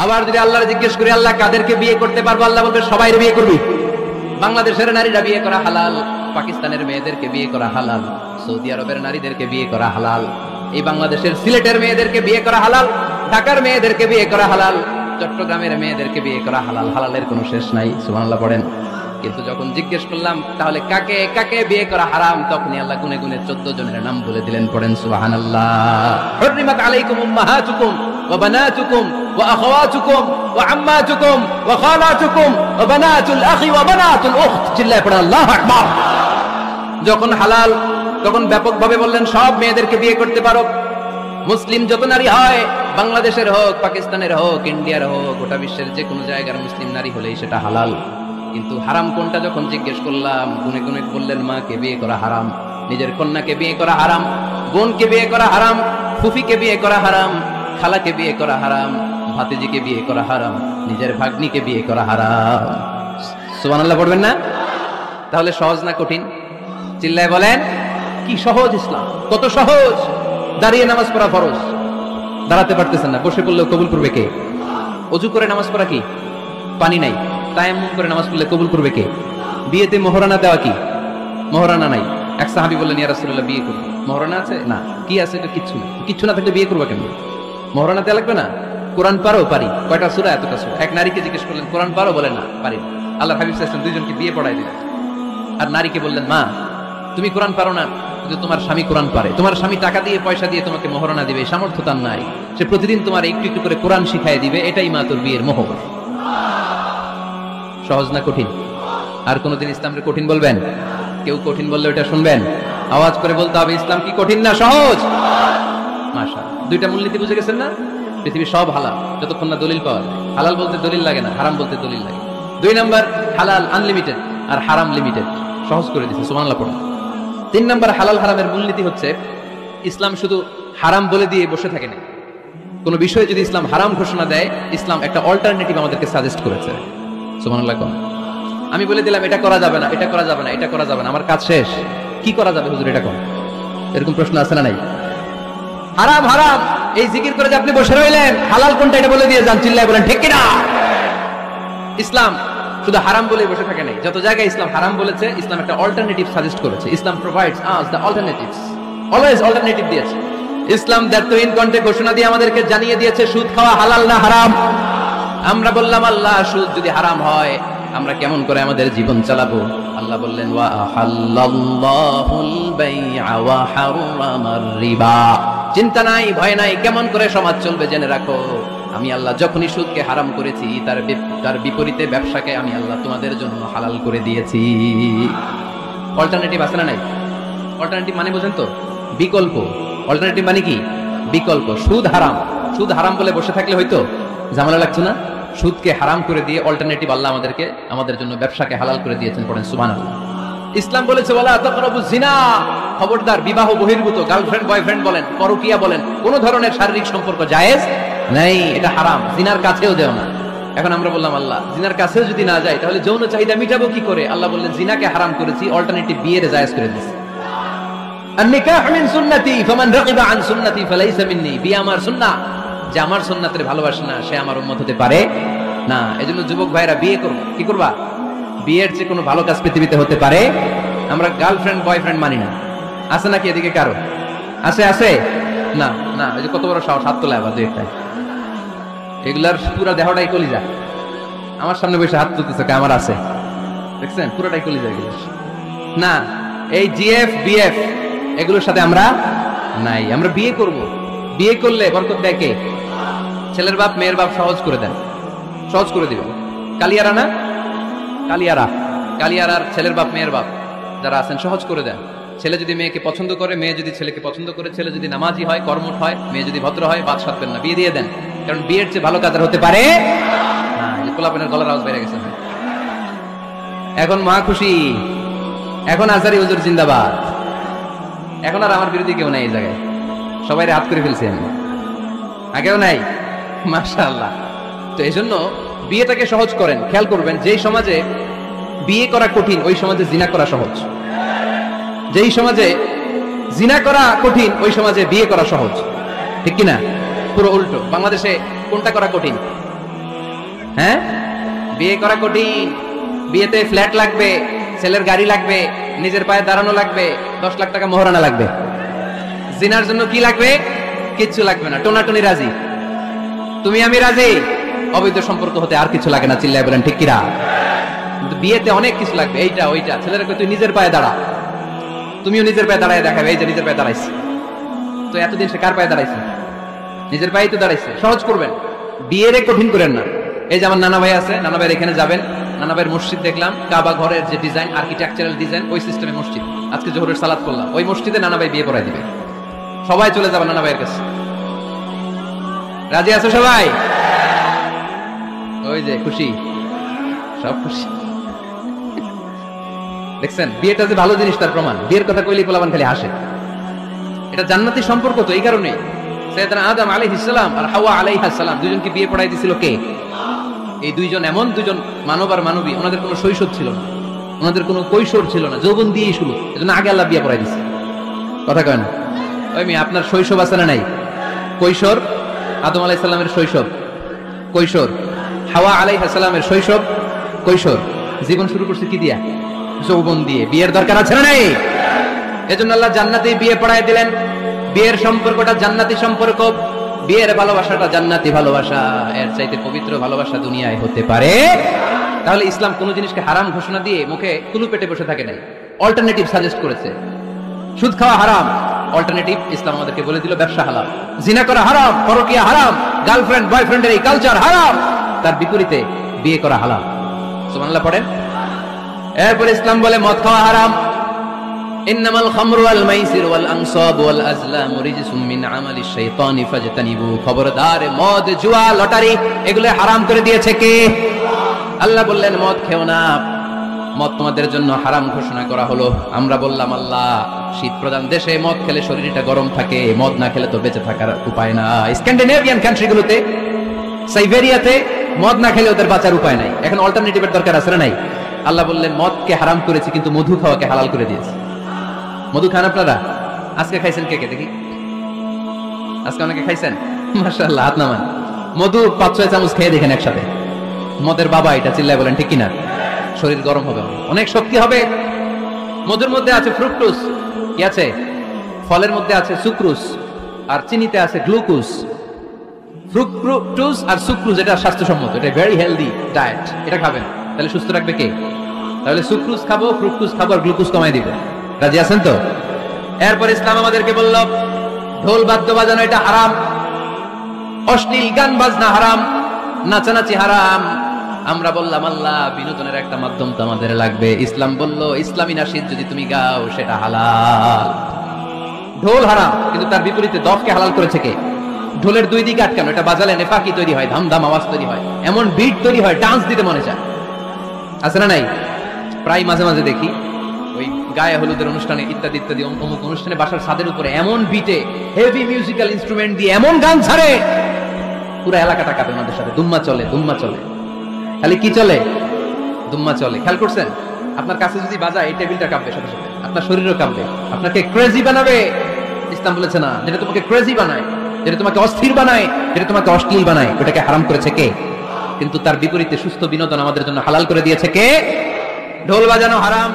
আবার যদি আল্লাহর জিজ্ঞেস করি আল্লাহ কাদেরকে বিয়ে করতে পারবো, আল্লাহ বলবে সবাইকে বিয়ে করবি। বাংলাদেশের নারীরা বিয়ে করা হালাল, পাকিস্তানের মেয়েদেরকে বিয়ে করা হালাল, সৌদি আরবের নারীদেরকে বিয়ে করা হালাল, এই বাংলাদেশের সিলেটের মেয়েদেরকে বিয়ে করা হালাল, ঢাকার মেয়েদেরকে বিয়ে করা হালাল, চট্টগ্রামের মেয়েদেরকে বিয়ে করা হালাল। হালালের কোনো শেষ নাই, সুবহানাল্লাহ পড়েন। কিন্তু যখন জিজ্ঞেস করলাম তাহলে কাকে কাকে বিয়ে করা হারাম, তখনই আল্লাহ গুনে গুনে 14 জনের নাম বলে দিলেন, পড়েন সুবহানাল্লাহ। হুররিমাত আলাইকুম উম্মাহাতুকুম ওয়া বানাতুকুম ওয়া আখাওয়াতুকুম ওয়া আম্মাতুকুম ওয়া খালাতুকুম ওয়া বানাতুল আখি ওয়া বানাতুল উখত। চিল্লায়ে পড়েন আল্লাহু আকবার। যখন হালাল তখন ব্যাপকভাবে বললেন সব মেয়েদেরকে বিয়ে করতে পারো। মুসলিম যত নারী হয়, বাংলাদেশের হোক, পাকিস্তানের হোক, ইন্ডিয়ার হোক, গোটা বিশ্বের যে কোনো জায়গার মুসলিম নারী হলেই সেটা হালাল। কিন্তু হারাম কোনটা যখন জিজ্ঞেস করলাম, গুনে গুনে বললেন মাকে বিয়ে করা হারাম, নিজের কন্যাকে বিয়ে করা হারাম, বোনকে বিয়ে করা হারাম, ফুফিকে বিয়ে করা হারাম, খালাকে বিয়ে করা হারাম, ভাতিজিকে বিয়ে করা হারাম, নিজের ভাগ্নিকে বিয়ে করা হারাম। সুবহানাল্লাহ পড়বেন না? তাহলে সহজ না কঠিন? চিল্লায় বলেন কি সহজ ইসলাম, কত সহজ। দাঁড়িয়ে নামাজ পড়া ফরজ, দাঁড়াতে পারতেছেন না, বসে পড়লেও কবুল করবে কে? ওযু করে নামাজ পড়া কি? পানি নাই, তায়াম্মুম করে নামাজ পড়লে কবুল করবে কে? বিয়েতে মোহরানা দেওয়া কি? মোহরানা নাই। এক সাহাবী বললেন ইয়া রাসূলুল্লাহ বিয়ে করব, মোহরানা আছে? না। কি আছে? তো কিচ্ছু না। কিচ্ছু না থাকলে বিয়ে করবা কেন? মোহরানা দেওয়া লাগবে না? কোরআন পারো? পারি। কয়টা সূরা? এতটা সূরা। এক নারীকে জিজ্ঞেস করলেন কোরআন পারো? বলে না, পারি না। আল্লাহর হাবিব সাল্লাল্লাহু আলাইহি ওয়াসাল্লাম দুইজনকে বিয়ে পড়াই দিলেন। আর নারীকে বললেন মা তুমি কোরআন পারো না, কিন্তু তোমার স্বামী কোরআন পারে, তোমার স্বামী টাকা দিয়ে পয়সা দিয়ে তোমাকে মোহরানা দিবে, সামর্থ্য তার নাই, সে প্রতিদিন তোমার একটু একটু করে কোরআন শিখাই দিবে, এটাই মা তোর বিয়ের মোহর। সহজ না কঠিন? আর কোনদিন ইসলামকে কঠিন বলবেন? কেউ কঠিন বললে ওটা শুনবেন? আওয়াজ করে বলতে হবে ইসলাম কি কঠিন না সহজ? মাশাআল্লাহ। দুইটা মূলনীতি বুঝে গেছেন না? পৃথিবী সব হালাল যতক্ষণ না দলিল পাওয়া যায়। হালাল বলতে দলিল লাগে না, হারাম বলতে দলিল লাগে। 2 নাম্বার হালাল আনলিমিটেড আর হারাম লিমিটেড, সহজ করে দিয়েছে। সুবহানাল্লাহ পড়ুন। 3 নাম্বার হালাল হারামের মূলনীতি হচ্ছে ইসলাম শুধু হারাম বলে দিয়ে বসে থাকে না। কোন বিষয়ে যদি ইসলাম হারাম ঘোষণা দেয়, ইসলাম একটা অল্টারনেটিভ আমাদেরকে সাজেস্ট করেছে। সুবহানাল্লাহ। আমি বলে দিলাম এটা করা যাবে না, এটা করা যাবে না, এটা করা যাবে না, আমার কাজ শেষ, কি করা যাবে হুজুর এটা কর? এরকম প্রশ্ন আছে না নাই? হারাম হারাম এই জিকির করে যে আপনি বসে রইলেন, হালাল কোনটা এটা বলে দিয়ে যান, চিল্লায় বলেন ঠিক কি না? ইসলাম শুধু হারাম বলে বসে থাকে নাই। যত জায়গায় ইসলাম হারাম বলেছে, ইসলাম একটা অল্টারনেটিভ সাজেস্ট করেছে। Islam provides us the alternatives, always alternative দিয়েছে। ইসলাম দ্যাটইন কন্টে ঘোষণা দিয়ে আমাদেরকে জানিয়ে দিয়েছে সুদ খাওয়া হালাল না হারাম। আমরা বললাম আল্লাহ সুদ যদি হারাম হয় আমরা কেমন করে আমাদের জীবন চালাবো? আল্লাহ বললেন ওয়া আহাল্লাল্লাহুল বাই'a ওয়া হারামার রিবা। চিন্তা নাই, ভয় নাই, কেমন করে সমাজ চলবে জেনে রাখো। আমি আল্লাহ যখনই সুদকে হারাম করেছি, তার বিপরীতে ব্যবসাকে আমি আল্লাহ তোমাদের জন্য হালাল করে দিয়েছি। অল্টারনেটিভ আছে না নাই? অল্টারনেটিভ মানে বোঝেন তো? বিকল্প। অল্টারনেটিভ মানে কি? বিকল্প। সুদ হারাম, সুদ হারাম বলে বসে থাকলে হয়তো ঝামেলা লাগছে না? সুদকে হারাম করে দিয়ে অল্টারনেটিভ আল্লাহ আমাদেরকে, আমাদের জন্য ব্যবসাকে হালাল করে দিয়েছেন। পড়েন সুবহানাল্লাহ। ইসলাম বলেছে ওয়ালা তাকরাবুজ জিনা, খবরদার বিবাহ বহির্ভূত, গার্লফ্রেন্ড বয়ফ্রেন্ড বলেন, পরকীয়া বলেন, কোন ধরনের শারীরিক সম্পর্ক জায়েজ নাই, এটা হারাম, জিনার কাছেও যেও না। এখন আমরা বললাম আল্লাহ জিনার কাছেও যদি না যাই তাহলে যৌন চাহিদা মিটাবো কি করে? আল্লাহ বললেন জিনাকে হারাম করেছি, অল্টারনেটিভ বিয়ের জায়েজ করে দিয়েছি। আন-নিকাহু মিন সুন্নতি ফামান রাগিবা আন সুন্নতি ফালাইসা মিন্নি। বিয়ে আমার সুন্নাহ, যে আমার সুন্নাতের ভালোবাসে না সে আমার উম্মত হতে পারে না। এজন্য যুবক ভাইরা বিয়ে করো, কি করবা? বিয়ের চেয়ে কোনো ভালো কাজ পৃথিবীতে হতে পারে? আমরা গার্লফ্রেন্ড বয়ফ্রেন্ড মানি না। আছে নাকি এদিকে কারো? আছে? আছে না? না, এই যে কত বড় সাহস, হাত তোলা আবার দুই একটা। এগুলার পুরো দেহটাই কলিজা। আমার সামনে বসে হাত তুলতেছে, আমার আছে, দেখছেন? পুরোটাই কলিজা এগুলো। না, এই জিএফ বিএফ এগুলোর সাথে আমরা নাই। আমরা বিয়ে করব, বিয়ে করলে বরকত দেয় কে? ছেলের বাপ মেয়ের বাপ সহজ করে দেন, সহজ করে দিবেন। কালিয়ারা না? কালিয়ারা, কালিয়ারার ছেলের বাপ মেয়ের বাপ যারা আছেন সহজ করে দেন। ছেলে যদি মেয়েকে পছন্দ করে, মেয়ে যদি ছেলেকে পছন্দ করে, ছেলে যদি নামাজি হয়, কর্মঠ হয়, মেয়ে যদি ভদ্র হয়, বাদ সাধবেন না, বিয়ে দিয়ে দেন। কারণ বিয়ের চেয়ে ভালো কাজ আর হতে পারে না। যে পোলাপেনের গলার আওয়াজ বেড়ে গেছে এখন, মা খুশি, এখন আজহারি হুজুর জিন্দাবাদ। এখন আর আমার বিরোধী কেউ নাই এই জায়গায়, সবাই হাত করে ফেলছি আমি, আগেও নাই। মাশাআল্লাহ। তো এই জন্য বিয়েটাকে সহজ করেন। খেয়াল করবেন, যেই সমাজে বিয়ে করা কঠিন ওই সমাজে জিনা করা সহজ, যেই সমাজে জিনা করা কঠিন ওই সমাজে বিয়ে করা সহজ, ঠিক কিনা? পুরো উল্টো। বাংলাদেশে কোনটা করা কঠিন? হ্যাঁ, বিয়ে করা কঠিন। বিয়েতে ফ্ল্যাট লাগবে, ছেলের গাড়ি লাগবে, নিজের পায়ে দাঁড়ানো লাগবে, 10 লাখ টাকা মোহরানা লাগবে। জিনার জন্য কি লাগবে? কিচ্ছু লাগবে না, টোনাটুনি রাজি, তুমি আমি রাজি। অবৈধ সম্পর্ক হতে আর কিছু লাগে না, চিল্লায় বলেন ঠিক কিনা? কিন্তু বিয়েতে অনেক কিছু লাগবে, এইটা ওইটা। ছেলেরা তুই নিজের পায়ে দাঁড়া, তুমিও নিজের পায়ে দাঁড়ায় দেখাবে, এই যে নিজের পায়ে দাঁড়াইছে। তো এতদিন সে কার পায়ে দাঁড়াইছে? নিজের পায়ে তো দাঁড়াইছে। সহজ করবেন, বিয়েরে কঠিন করেন না। এই যে আমার নানা ভাই আছে, নানা ভাইয়ের এখানে যাবেন, নানা ভাইয়ের মসজিদ দেখলাম, কাবা ঘরের যে ডিজাইন, আর্কিটেকচারাল ডিজাইন, ওই সিস্টেমে মসজিদ। আজকে জোহরের সালাত করলাম, ওই মসজিদে নানা ভাই বিয়ে পড়াই দিবে। সবাই চলে যাবে নানা ভাইয়ের কাছে। রাজি আছো সবাই? ওই যে খুশি, সব খুশি। দেখছেন, বিয়েটা যে ভালো জিনিস তার প্রমাণ। বিয়ের কথা কইলেই পোলাপান খালি হাসে। এটা জান্নাতি সম্পর্ক তো, এই কারণে সাইয়েদনা আদম আলাইহিস সালাম আর হাওয়া আলাইহাস সালাম দুজনকে বিয়ে পড়াই দিয়েছিল কে? এই দুইজন এমন দুজন মানব আর মানবী, ওনাদের কোনো শৈশব ছিল না, ওনাদের কোনো কৈশোর ছিল না, যৌবন দিয়েই শুরু। এজন্য আগে আল্লাহ বিয়ে পড়াই দিয়েছে। কথা কয় না? ওই মেয়ে, আপনার শৈশব আছে না নাই? কৈশোর। আদম আলাইহিস সালামের শৈশব, কৈশোর। হাওয়া আলাইহাস সালামের শৈশব, কৈশোর। জীবন শুরু করছে কি দিয়া? যৌবন দিয়ে। বিয়ের দরকার আছে না নাই? এজন্য আল্লাহ জান্নাতে বিয়ে পড়ায় দিলেন। বিয়ের সম্পর্কটা জান্নাতি সম্পর্ক, বিয়ের ভালোবাসাটা জান্নাতি ভালোবাসা। এর চাইতে পবিত্র ভালোবাসা দুনিয়ায় হতে পারে? তাহলে ইসলাম কোন জিনিসকে হারাম ঘোষণা দিয়ে মুখে কুলু পেটে বসে থাকে নাই, অল্টারনেটিভ সাজেস্ট করেছে। সুদ খাওয়া হারাম, অল্টারনেটিভ ইসলাম আমাদেরকে বলে দিল ব্যবসা হালাল। জিনা করা হারাম, পরকিয়া হারাম, গার্লফ্রেন্ড বয়ফ্রেন্ডের এই কালচার হারাম, তার বিপরীতে বিয়ে করা হালাল। সুবহানাল্লাহ পড়েন। এরপর ইসলাম বলে মদ খাওয়া হারাম। ইন্নামাল খামরু ওয়াল মাইসির ওয়াল আনসাব ওয়াল আজলামু রিজসুম মিন আমালিশ শাইতানি ফাজতানিবু। খবরদার, মদ, জুয়া, লটারি এগুলো হারাম করে দিয়েছে কে? আল্লাহ বললেন মদ খেও না, মদ তোমাদের জন্য হারাম ঘোষণা করা হলো। আমরা বললাম আল্লাহ, শীত প্রধান দেশে মদ খেলে শরীরটা গরম থাকে, মদ না খেলে তো বেঁচে থাকার উপায় না। স্ক্যান্ডিনেভিয়ান কান্ট্রিগুলোতে, সাইবেরিয়াতে মদ না খেলে ওদের বাঁচার উপায় নাই। এখন অল্টারনেটিভের দরকার আছে না নাই? আল্লাহ বললেন মদকে হারাম করেছি, কিন্তু মধু খাওয়াকে হালাল করে দিয়েছি। মধু খান আপনারা? আজকে খাইছেন কে কে দেখি? আজকে অনেকে খাইছেন? মাশাআল্লাহ, হাত নামান। মধু 5-6 চামচ খেয়ে দেখেন একসাথে। মদের বাবা এটা, চিল্লায় বলেন ঠিক কিনা? শরীর গরম হবে, অনেক শক্তি হবে। মধুর মধ্যে আছে ফ্রুকটোজ, কি আছে? ফলের মধ্যে আছে সুক্রোজ, আর চিনিতে আছে গ্লুকোজ। ফ্রুকটোজ আর সুক্রোজ এটা স্বাস্থ্যসম্মত, এটা ভেরি হেলদি ডায়েট। এটা খাবেন, তাহলে সুস্থ রাখবে কে? তাহলে সুক্রোজ খাবো, ফ্রুকটোজ খাবো, আর গ্লুকোজ কমাই দিব। রাজি আছেন তো? এরপর ইসলাম আমাদেরকে বলল ঢোল বাদ্য বাজানো এটা হারাম, অশ্লীল গান বাজনা হারাম, নাচানাচি হারাম। আমরা বললাম আল্লাহ, বিনোদনের একটা মাধ্যম তো আমাদের লাগবে। ইসলাম বলল ইসলামী নাশিদ যদি তুমি গাও সেটা হালাল। ঢোল হারাম, কিন্তু তার বিপরীতে দফকে হালাল করেছে কে? ঢোলের দুই দিকে আটকানো, এটা বাজালে নেফাকি তৈরি হয়, ধামধাম আওয়াজ তৈরি হয়, এমন বিট তৈরি হয়, ডান্স দিতে মনে চায়। আছে না নাই? প্রায় মাঝে মাঝে দেখি ওই গায়ে হলুদের অনুষ্ঠানে ইত্যাদি ইত্যাদি অমুক অনুষ্ঠানে বাসার ছাদের উপরে এমন বিটে হেভি মিউজিক্যাল ইনস্ট্রুমেন্ট দিয়ে এমন গান ছাড়ে, পুরো এলাকাটা কাঁপে ওনাদের সাথে। দুম্মা চলে, দুম্মা চলে, খালি কি চলে? দুম্মা চলে। খেয়াল করছেন? আপনার কাছে যদি বাজায়, এই টেবিলটা কাঁপবে সাথে সাথে, আপনার শরীরও কাঁপবে, আপনাকে ক্রেজি বানাবে। ইসলাম বলেছে না, যেটা তোমাকে ক্রেজি বানায়, যেটা তোমাকে অস্থির বানায়, যেটা তোমাকে অশ্লীল বানায়, ওটাকে হারাম করেছে কে? কিন্তু তার বিপরীতে সুস্থ বিনোদন আমাদের জন্য হালাল করে দিয়েছে কে? ঢোল বাজানো হারাম,